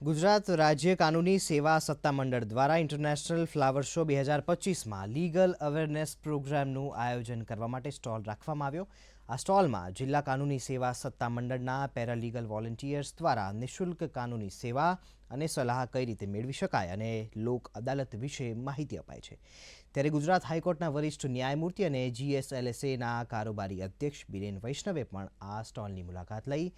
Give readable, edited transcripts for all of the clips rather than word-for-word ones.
ગુજરાત રાજ્ય કાનૂની સેવા સત્તામંડળ દ્વારા ઇન્ટરનેશનલ ફ્લાવર શો 2025માં લીગલ અવેરનેસ પ્રોગ્રામનું આયોજન કરવા માટે સ્ટોલ રાખવામાં આવ્યો। આ સ્ટોલમાં જિલ્લા કાનૂની સેવા સત્તામંડળના પેરાલીગલ વોલેન્ટિયર્સ દ્વારા નિઃશુલ્ક કાનૂની સેવા અને સલાહ કઈ રીતે મેળવી શકાય અને લોક અદાલત વિશે માહિતી અપાય છે। ત્યારે ગુજરાત હાઈકોર્ટના વરિષ્ઠ ન્યાયમૂર્તિ અને GSLSAના કારોબારી અધ્યક્ષ બિરેન વૈષ્ણવે પણ આ સ્ટોલની મુલાકાત લઈ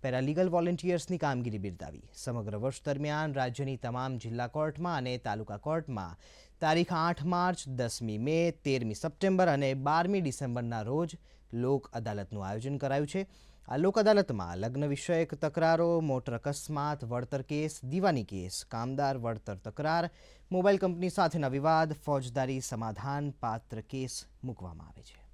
પેરાલીગલ વોલેન્ટિયર્સની કામગીરી બિરદાવી। સમગ્ર વર્ષ દરમિયાન રાજ્યની તમામ જિલ્લા કોર્ટમાં અને તાલુકા કોર્ટમાં તારીખ 8 માર્ચ, 10મી મે, 13મી સપ્ટેમ્બર અને 12મી ડિસેમ્બરના રોજ લોક અદાલતનું આયોજન કરાયું છે। આ લોક અદાલતમાં લગ્ન વિષયક તકરારો, મોટર અકસ્માત, વળતર કેસ, દીવાની કેસ, કામદાર વળતર તકરાર, મોબાઈલ કંપની સાથેના વિવાદ, ફોજદારી સમાધાન પાત્ર કેસ મૂકવામાં આવે છે।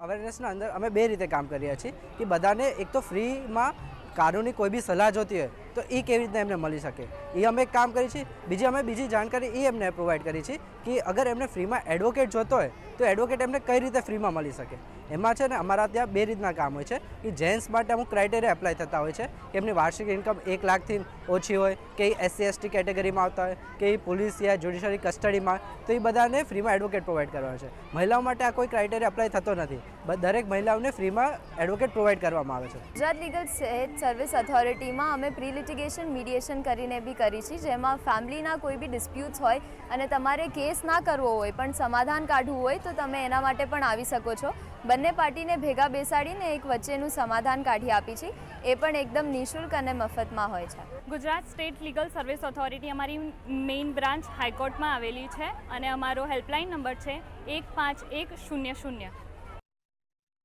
અવેરનેસના અંદર અમે બે રીતે કામ કરીએ છીએ કે બધાને એક તો ફ્રીમાં કાનૂની કોઈ બી સલાહ જોતી હોય તો એ કેવી રીતના એમને મળી શકે એ અમે એક કામ કરીએ છીએ। બીજી જાણકારી એ એમને પ્રોવાઈડ કરી છે કે અગર એમને ફ્રીમાં એડવોકેટ જોતો હોય તો એડવોકેટ એમને કઈ રીતે ફ્રીમાં મળી શકે। એમાં છે ને અમારા ત્યાં બે રીતના કામ હોય છે કે જેન્ટ્સ માટે અમુક ક્રાઇટેરિયા એપ્લાય થતા હોય છે કે એમની વાર્ષિક ઇન્કમ 1 લાખથી ઓછી હોય, કે SC/ST કેટેગરીમાં આવતા હોય, કે પોલીસ યા જ્યુડિશરી કસ્ટડીમાં, તો એ બધાને ફ્રીમાં એડવોકેટ પ્રોવાઈડ કરવાનો છે। મહિલાઓ માટે આ કોઈ ક્રાઇટેરિયા એપ્લાય થતો નથી, દરેક મહિલાઓને ફ્રીમાં એડવોકેટ પ્રોવાઈડ કરવામાં આવે છે। ગુજરાત લીગલ સર્વિસ ઓથોરિટીમાં અમે પ્રી લિટિગેશન મીડિયેશન કરીને બી કરી છે, જેમાં ફેમિલીના કોઈ બી ડિસ્પ્યુટ્સ હોય અને તમારે કેસ ના કરવો હોય પણ સમાધાન કાઢવું હોય તો તમે એના માટે પણ આવી શકો છો। બંને પાર્ટીને ભેગા બેસાડીને એક વચ્ચેનું સમાધાન કાઢી આપી છે, એ પણ એકદમ નિઃશુલ્ક અને મફતમાં હોય છે। Gujarat state legal service authority અમારી મેઇન બ્રાન્ચ હાઈકોર્ટમાં આવેલી છે અને અમારો હેલ્પલાઇન નંબર છે 15100।